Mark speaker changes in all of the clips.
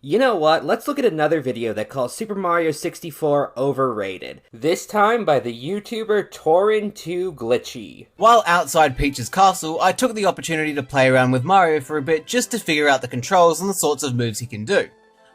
Speaker 1: You know what? Let's look at another video that calls Super Mario 64 overrated. This time by the YouTuber Torin2Glitchy.
Speaker 2: While outside Peach's castle, I took the opportunity to play around with Mario for a bit just to figure out the controls and the sorts of moves he can do.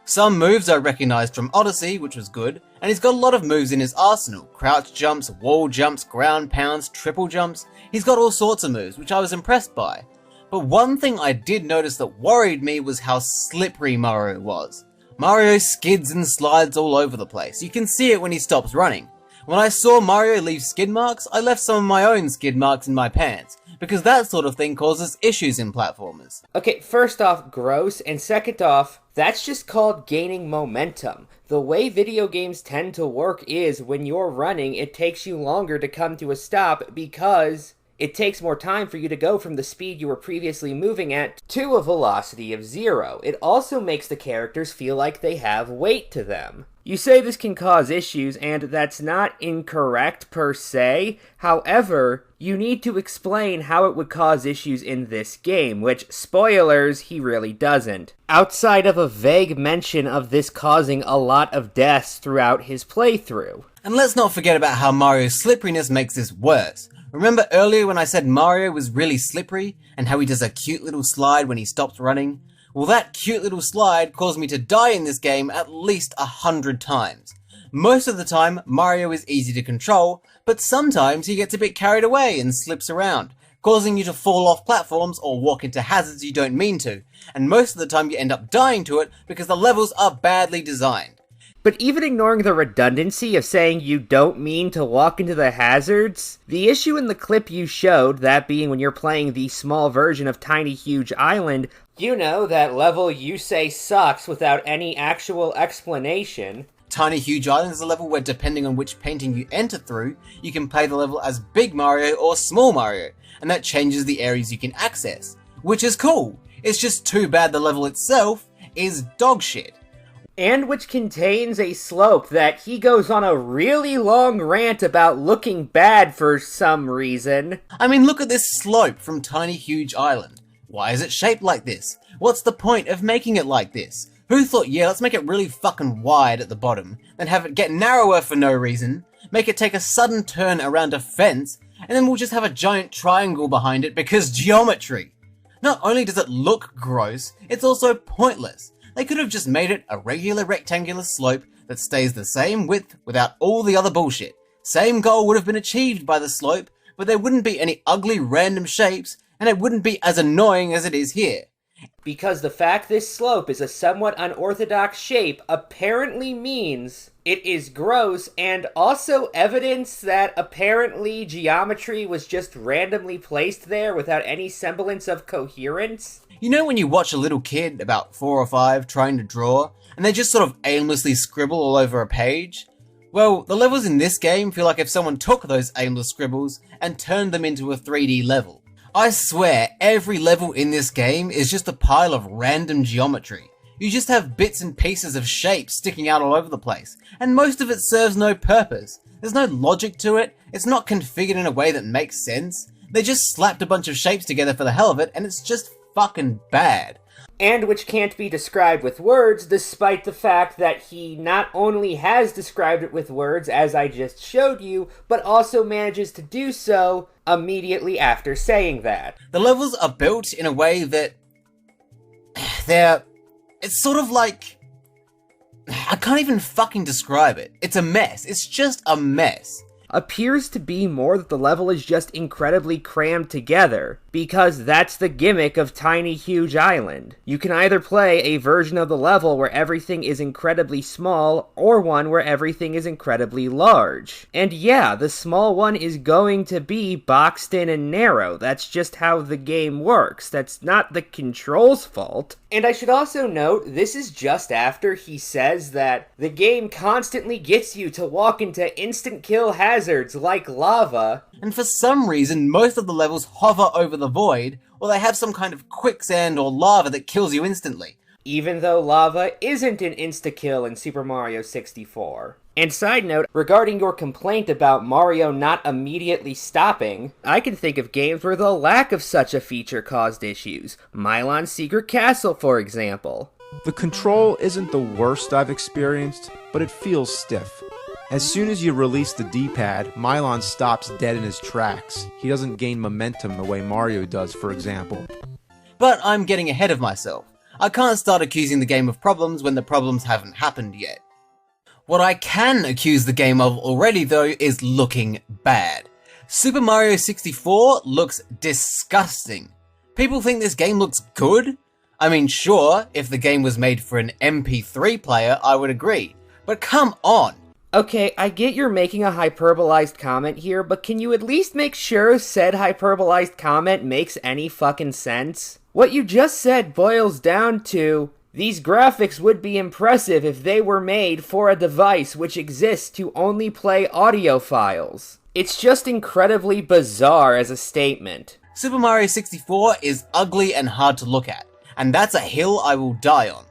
Speaker 2: Some moves I recognised from Odyssey, which was good, and he's got a lot of moves in his arsenal. Crouch jumps, wall jumps, ground pounds, triple jumps. He's got all sorts of moves, which I was impressed by. But one thing I did notice that worried me was how slippery Mario was. Mario skids and slides all over the place. You can see it when he stops running. When I saw Mario leave skid marks, I left some of my own skid marks in my pants, because that sort of thing causes issues in platformers.
Speaker 1: Okay, first off, gross, and second off, that's just called gaining momentum. The way video games tend to work is when you're running, it takes you longer to come to a stop because it takes more time for you to go from the speed you were previously moving at to a velocity of 0. It also makes the characters feel like they have weight to them. You say this can cause issues, and that's not incorrect per se. However, you need to explain how it would cause issues in this game, which, spoilers, he really doesn't. Outside of a vague mention of this causing a lot of deaths throughout his playthrough.
Speaker 2: And let's not forget about how Mario's slipperiness makes this worse. Remember earlier when I said Mario was really slippery, and how he does a cute little slide when he stops running? Well, that cute little slide caused me to die in this game at least 100 times. Most of the time, Mario is easy to control, but sometimes he gets a bit carried away and slips around, causing you to fall off platforms or walk into hazards you don't mean to, and most of the time you end up dying to it because the levels are badly designed.
Speaker 1: But even ignoring the redundancy of saying you don't mean to walk into the hazards, the issue in the clip you showed, that being when you're playing the small version of Tiny Huge Island, you know, that level you say sucks without any actual explanation.
Speaker 2: Tiny Huge Island is a level where, depending on which painting you enter through, you can play the level as Big Mario or Small Mario, and that changes the areas you can access. Which is cool. It's just too bad the level itself is dog shit.
Speaker 1: And which contains a slope that he goes on a really long rant about looking bad for some reason.
Speaker 2: I mean, look at this slope from Tiny Huge Island. Why is it shaped like this? What's the point of making it like this? Who thought, yeah, let's make it really fucking wide at the bottom, then have it get narrower for no reason, make it take a sudden turn around a fence, and then we'll just have a giant triangle behind it because geometry. Not only does it look gross, it's also pointless. They could have just made it a regular rectangular slope that stays the same width without all the other bullshit. Same goal would have been achieved by the slope, but there wouldn't be any ugly random shapes, and it wouldn't be as annoying as it is here.
Speaker 1: Because the fact this slope is a somewhat unorthodox shape apparently means it is gross, and also evidence that apparently geometry was just randomly placed there without any semblance of coherence.
Speaker 2: You know when you watch a little kid, about 4 or 5, trying to draw, and they just sort of aimlessly scribble all over a page? Well, the levels in this game feel like if someone took those aimless scribbles and turned them into a 3D level. I swear, every level in this game is just a pile of random geometry. You just have bits and pieces of shapes sticking out all over the place, and most of it serves no purpose. There's no logic to it, it's not configured in a way that makes sense. They just slapped a bunch of shapes together for the hell of it, and it's just fucking bad.
Speaker 1: And which can't be described with words, despite the fact that he not only has described it with words, as I just showed you, but also manages to do so immediately after saying that.
Speaker 2: The levels are built in a way that it's sort of like, I can't even fucking describe it. It's a mess. It's just a mess.
Speaker 1: Appears to be more that the level is just incredibly crammed together, because that's the gimmick of Tiny Huge Island. You can either play a version of the level where everything is incredibly small, or one where everything is incredibly large. And yeah, the small one is going to be boxed in and narrow. That's just how the game works. That's not the control's fault. And I should also note, this is just after he says that the game constantly gets you to walk into instant kill hazards like lava.
Speaker 2: And for some reason, most of the levels hover over the void, or they have some kind of quicksand or lava that kills you instantly.
Speaker 1: Even though lava isn't an insta-kill in Super Mario 64. And side note, regarding your complaint about Mario not immediately stopping, I can think of games where the lack of such a feature caused issues. Milon's Secret Castle, for example.
Speaker 3: The control isn't the worst I've experienced, but it feels stiff. As soon as you release the D-pad, Milon stops dead in his tracks. He doesn't gain momentum the way Mario does, for example.
Speaker 2: But I'm getting ahead of myself. I can't start accusing the game of problems when the problems haven't happened yet. What I can accuse the game of already though is looking bad. Super Mario 64 looks disgusting. People think this game looks good? I mean, sure, if the game was made for an MP3 player, I would agree. But come on!
Speaker 1: Okay, I get you're making a hyperbolized comment here, but can you at least make sure said hyperbolized comment makes any fucking sense? What you just said boils down to, these graphics would be impressive if they were made for a device which exists to only play audio files. It's just incredibly bizarre as a statement.
Speaker 2: Super Mario 64 is ugly and hard to look at, and that's a hill I will die on.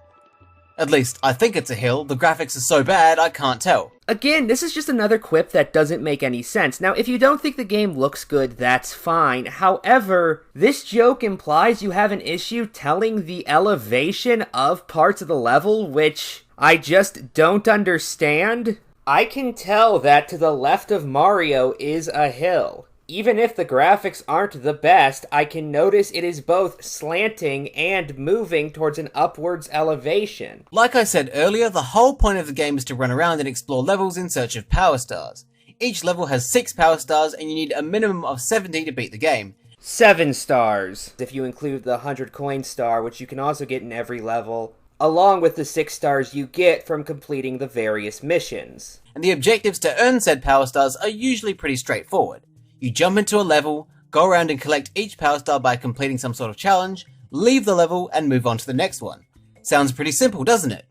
Speaker 2: At least, I think it's a hill. The graphics are so bad, I can't tell.
Speaker 1: Again, this is just another quip that doesn't make any sense. Now, if you don't think the game looks good, that's fine. However, this joke implies you have an issue telling the elevation of parts of the level, which I just don't understand. I can tell that to the left of Mario is a hill. Even if the graphics aren't the best, I can notice it is both slanting and moving towards an upwards elevation.
Speaker 2: Like I said earlier, the whole point of the game is to run around and explore levels in search of power stars. Each level has 6 power stars and you need a minimum of 70 to beat the game.
Speaker 1: 7 stars, if you include the 100 coin star, which you can also get in every level, along with the 6 stars you get from completing the various missions.
Speaker 2: And the objectives to earn said power stars are usually pretty straightforward. You jump into a level, go around and collect each power star by completing some sort of challenge, leave the level and move on to the next one. Sounds pretty simple, doesn't it?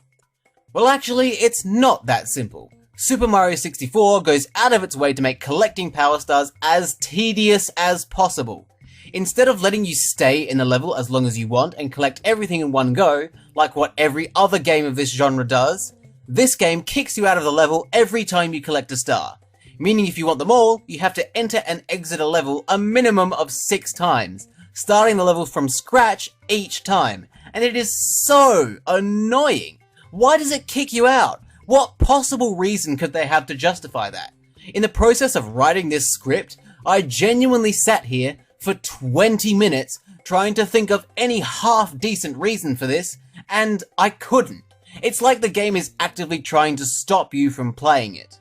Speaker 2: Well, actually, it's not that simple. Super Mario 64 goes out of its way to make collecting power stars as tedious as possible. Instead of letting you stay in a level as long as you want and collect everything in one go, like what every other game of this genre does, this game kicks you out of the level every time you collect a star. Meaning if you want them all, you have to enter and exit a level a minimum of 6 times, starting the level from scratch each time. And it is so annoying. Why does it kick you out? What possible reason could they have to justify that? In the process of writing this script, I genuinely sat here for 20 minutes trying to think of any half-decent reason for this, and I couldn't. It's like the game is actively trying to stop you from playing it.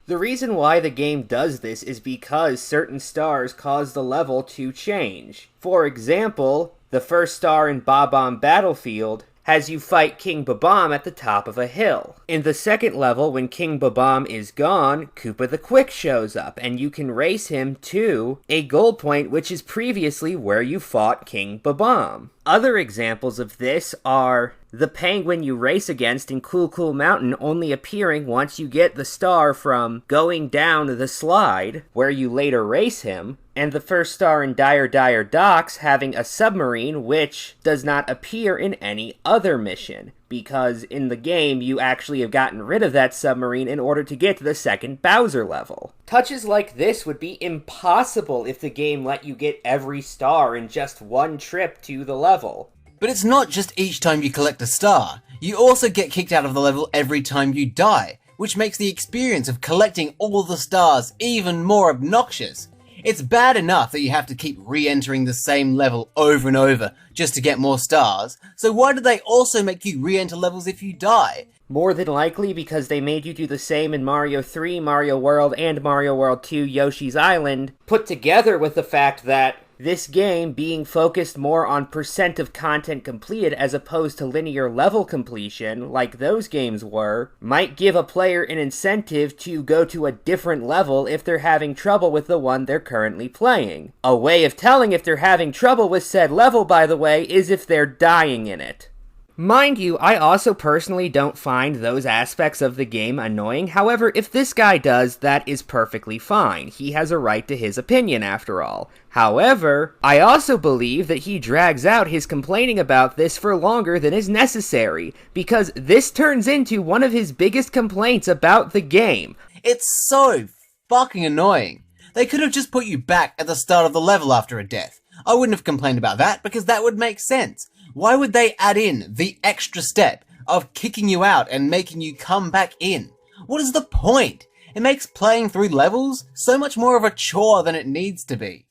Speaker 1: The reason why the game does this is because certain stars cause the level to change. For example, the first star in Bob-omb Battlefield has you fight King Bob-omb at the top of a hill. In the second level, when King Bob-omb is gone, Koopa the Quick shows up, and you can race him to a goal point which is previously where you fought King Bob-omb. Other examples of this are the penguin you race against in Cool Cool Mountain only appearing once you get the star from going down the slide, where you later race him, and the first star in Dire Dire Docks having a submarine which does not appear in any other mission, because in the game you actually have gotten rid of that submarine in order to get to the second Bowser level. Touches like this would be impossible if the game let you get every star in just one trip to the level.
Speaker 2: But it's not just each time you collect a star. You also get kicked out of the level every time you die, which makes the experience of collecting all the stars even more obnoxious. It's bad enough that you have to keep re-entering the same level over and over just to get more stars, so why do they also make you re-enter levels if you die?
Speaker 1: More than likely because they made you do the same in Mario 3, Mario World, and Mario World 2 Yoshi's Island, put together with the fact that this game being focused more on percent of content completed as opposed to linear level completion, like those games were, might give a player an incentive to go to a different level if they're having trouble with the one they're currently playing. A way of telling if they're having trouble with said level, by the way, is if they're dying in it. Mind you, I also personally don't find those aspects of the game annoying. However, if this guy does, that is perfectly fine. He has a right to his opinion, after all. However, I also believe that he drags out his complaining about this for longer than is necessary, because this turns into one of his biggest complaints about the game.
Speaker 2: It's so fucking annoying. They could have just put you back at the start of the level after a death. I wouldn't have complained about that, because that would make sense. Why would they add in the extra step of kicking you out and making you come back in? What is the point? It makes playing through levels so much more of a chore than it needs to be.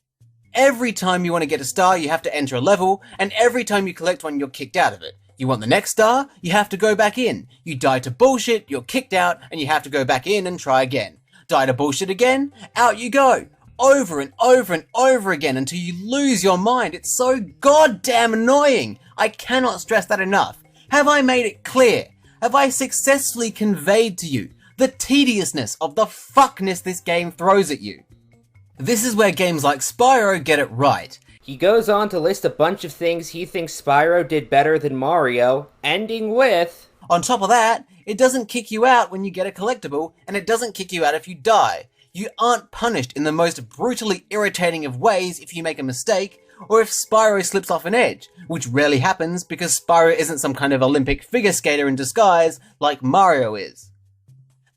Speaker 2: Every time you want to get a star, you have to enter a level, and every time you collect one, you're kicked out of it. You want the next star, you have to go back in. You die to bullshit, you're kicked out, and you have to go back in and try again. Die to bullshit again, out you go. Over and over and over again until you lose your mind. It's so goddamn annoying. I cannot stress that enough. Have I made it clear? Have I successfully conveyed to you the tediousness of the fuckness this game throws at you? This is where games like Spyro get it right.
Speaker 1: He goes on to list a bunch of things he thinks Spyro did better than Mario, ending with...
Speaker 2: On top of that, it doesn't kick you out when you get a collectible, and it doesn't kick you out if you die. You aren't punished in the most brutally irritating of ways if you make a mistake, or if Spyro slips off an edge, which rarely happens because Spyro isn't some kind of Olympic figure skater in disguise like Mario is.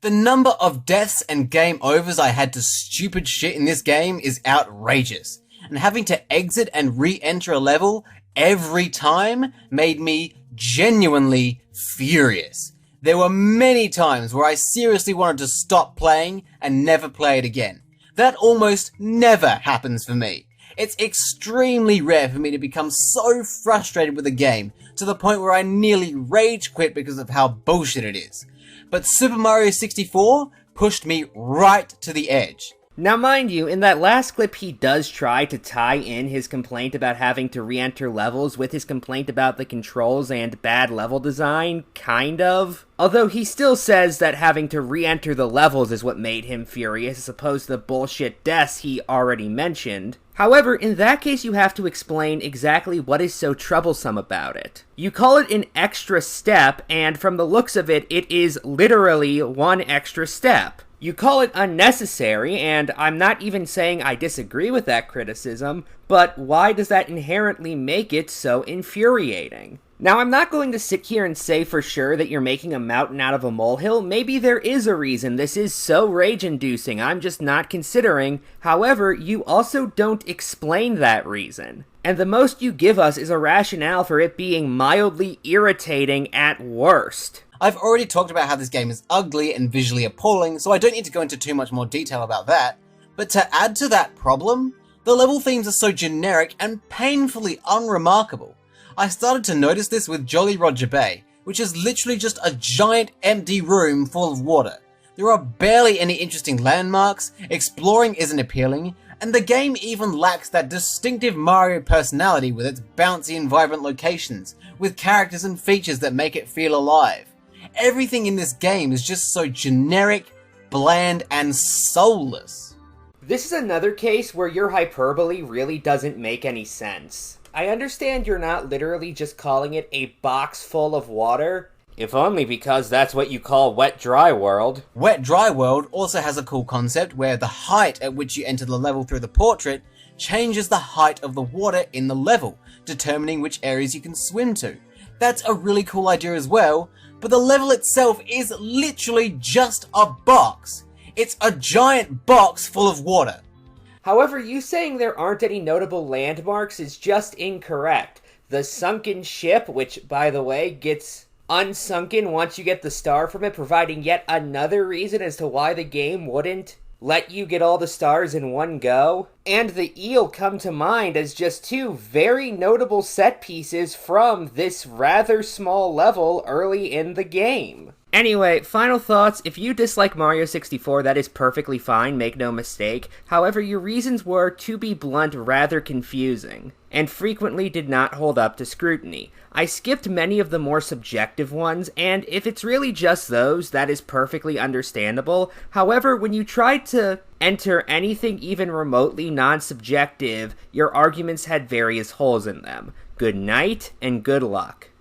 Speaker 2: The number of deaths and game overs I had to stupid shit in this game is outrageous, and having to exit and re-enter a level every time made me genuinely furious. There were many times where I seriously wanted to stop playing and never play it again. That almost never happens for me. It's extremely rare for me to become so frustrated with a game to the point where I nearly rage quit because of how bullshit it is. But Super Mario 64 pushed me right to the edge.
Speaker 1: Now mind you, in that last clip he does try to tie in his complaint about having to re-enter levels with his complaint about the controls and bad level design, kind of. Although he still says that having to re-enter the levels is what made him furious, as opposed to the bullshit deaths he already mentioned. However, in that case you have to explain exactly what is so troublesome about it. You call it an extra step, and from the looks of it, it is literally one extra step. You call it unnecessary, and I'm not even saying I disagree with that criticism, but why does that inherently make it so infuriating? Now, I'm not going to sit here and say for sure that you're making a mountain out of a molehill. Maybe there is a reason this is so rage-inducing, I'm just not considering. However, you also don't explain that reason. And the most you give us is a rationale for it being mildly irritating at worst.
Speaker 2: I've already talked about how this game is ugly and visually appalling, so I don't need to go into too much more detail about that. But to add to that problem, the level themes are so generic and painfully unremarkable. I started to notice this with Jolly Roger Bay, which is literally just a giant empty room full of water. There are barely any interesting landmarks, exploring isn't appealing, and the game even lacks that distinctive Mario personality with its bouncy and vibrant locations, with characters and features that make it feel alive. Everything in this game is just so generic, bland, and soulless.
Speaker 1: This is another case where your hyperbole really doesn't make any sense. I understand you're not literally just calling it a box full of water, if only because that's what you call Wet Dry World.
Speaker 2: Wet Dry World also has a cool concept where the height at which you enter the level through the portrait changes the height of the water in the level, determining which areas you can swim to. That's a really cool idea as well, but the level itself is literally just a box. It's a giant box full of water.
Speaker 1: However, you saying there aren't any notable landmarks is just incorrect. The sunken ship, which, by the way, gets unsunken once you get the star from it, providing yet another reason as to why the game wouldn't let you get all the stars in one go. And the eel come to mind as just two very notable set pieces from this rather small level early in the game. Anyway, final thoughts. If you dislike Mario 64, that is perfectly fine, make no mistake. However, your reasons were, to be blunt, rather confusing, and frequently did not hold up to scrutiny. I skipped many of the more subjective ones, and if it's really just those, that is perfectly understandable. However, when you tried to enter anything even remotely non-subjective, your arguments had various holes in them. Good night, and good luck.